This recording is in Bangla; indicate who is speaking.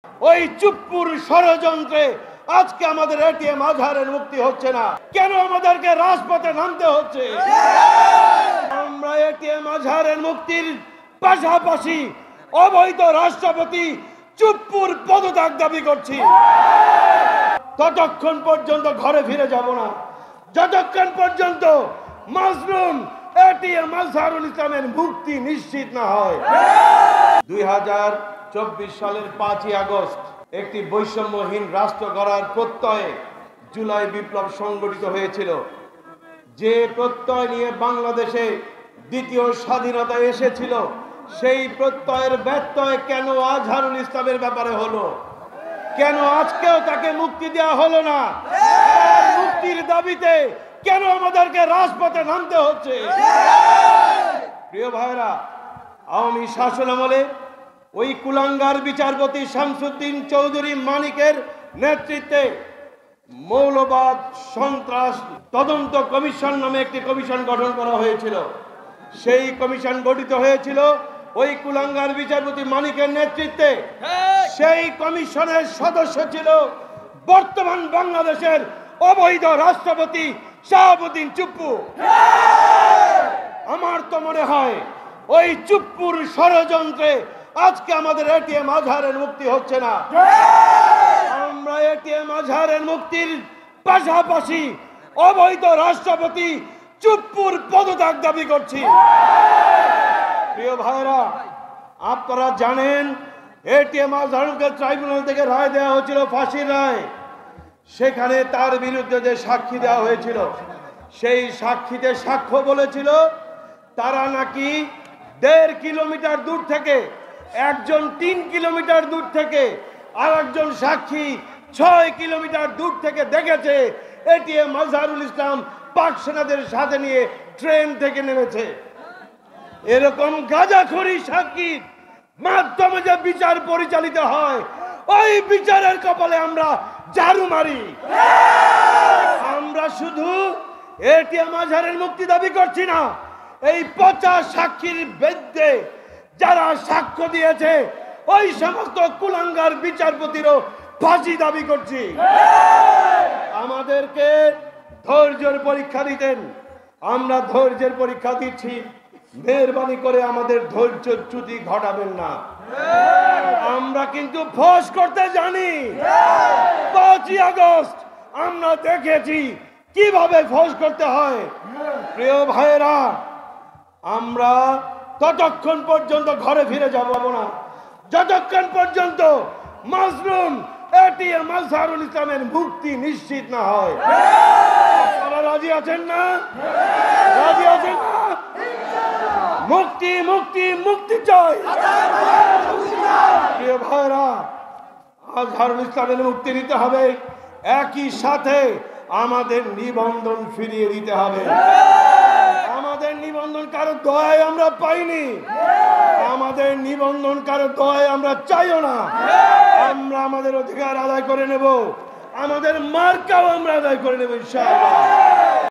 Speaker 1: ওই চুপ্পুর ষড়যন্ত্রে আজকে আমাদের এটিএম আজহারের মুক্তি হচ্ছে না। কেন আমাদেরকে রাজপথে নামতে হচ্ছে? আমরা এটিএম আজহারের মুক্তির পাশাপাশি অবৈধ রাষ্ট্রপতি চুপ্পুর পদত্যাগ দাবি করছি। ততক্ষণ পর্যন্ত ঘরে ফিরে যাব না যতক্ষণ পর্যন্ত মাজলুম এটিএম আজহারুল ইসলামের মুক্তি নিশ্চিত না হয়। 2024 সালের 5ই আগস্ট একটি বৈষম্যহীন রাষ্ট্র গড়ার প্রত্যয়ে জুলাই বিপ্লব সংগঠিত হয়েছিল। যে প্রত্যয় নিয়ে বাংলাদেশে দ্বিতীয় স্বাধীনতা এসেছিল, সেই প্রত্যয়ের ব্যত্যয় কেন আজহারুল ইসলামের ব্যাপারে হলো? কেন আজকেও তাকে মুক্তি দেওয়া হলো না? মুক্তির দাবিতে কেন আমাদেরকে রাজপথে নামতে হচ্ছে? প্রিয় ভাইরা, আওয়ামী শাসন আমলে ওই কুলাঙ্গার বিচারপতি শামসুদ্দিন চৌধুরী মানিকের নেতৃত্বে মৌলবাদ সন্ত্রাস তদন্ত কমিশন নামে একটি কমিশন গঠন করা হয়েছিল। সেই কমিশন গঠিত হয়েছিল ওই কুলাঙ্গার বিচারপতি মানিকের নেতৃত্বে। সেই কমিশনের সদস্য ছিল বর্তমান বাংলাদেশের অবৈধ রাষ্ট্রপতি শাহাবুদ্দিন চুপ্পু। আমার তো মনে হয় ওই চুপ্পুর ষড়যন্ত্রে আজকে আমাদের এটিএম আজহারের মুক্তি হচ্ছে না। আমরা এটিএম আজহারের মুক্তির পাশাপাশি অবৈধ রাষ্ট্রপতি চুপ্পুর পদত্যাগ দাবি করছি। প্রিয় ভাইরা, আপনারা জানেন এটিএম আজহারুলকে ট্রাইব্যুনাল থেকে রায় দেওয়া হয়েছিল, ফাঁসির রায়। সেখানে তার বিরুদ্ধে যে সাক্ষী দেওয়া হয়েছিল, সেই সাক্ষীতে সাক্ষ্য বলেছিল তারা নাকি 1.5 কিলোমিটার দূর থেকে, একজন 3 কিলোমিটার দূর থেকে, আর একজন সাক্ষী 6 কিলোমিটার দূর থেকে দেখেছে এটিএম আজহারুল ইসলাম পাক সেনাদের সাথে নিয়ে ট্রেন থেকে নেমেছে। এরকম গাঁজাখড়ি সাক্ষীর মাধ্যমে যে বিচার পরিচালিত হয়, ওই বিচারের কপালে আমরা ঝাড়ু মারি। আমরা শুধু এটিএম আজহারের মুক্তি দাবি করছি না, এই পচা সাক্ষীর বিরুদ্ধে যারা সাক্ষ্য দিয়েছে ওই সমস্ত কুলাঙ্গার বিচারপতিরও ফাঁসি দাবি করছি। আমাদেরকে ধৈর্যের পরীক্ষা দিতেন, আমরা ধৈর্যের পরীক্ষা দিচ্ছি। মেহেরবানি করে আমাদের ধৈর্যচ্যুতি ঘটাবেন না। আমরা কিন্তু ফোঁস করতে জানি। 5ই আগস্ট আমরা দেখেছি কিভাবে ফোঁস করতে হয়। প্রিয় ভাইয়েরা, আমরা ততক্ষণ পর্যন্ত ঘরে ফিরে যাব না যতক্ষণ পর্যন্ত মাজলুম এটিএম আজহারুল ইসলামের মুক্তি নিশ্চিত না হয়। আপনারা রাজি আছেন না? রাজি আছেন না? মুক্তি মুক্তি মুক্তি চাই। প্রিয় ভাইরা, আজহারুল ইসলামের মুক্তি দিতে হবে, একই সাথে আমাদের নিবন্ধন ফিরিয়ে দিতে হবে। আমাদের নিবন্ধন কারো দয়ায় আমরা পাইনি, আমাদের নিবন্ধন কারো দয়ায় আমরা চাইও না। আমরা আমাদের অধিকার আদায় করে নেব, আমাদের মার্কাও আমরা আদায় করে নেব ইনশাআল্লাহ।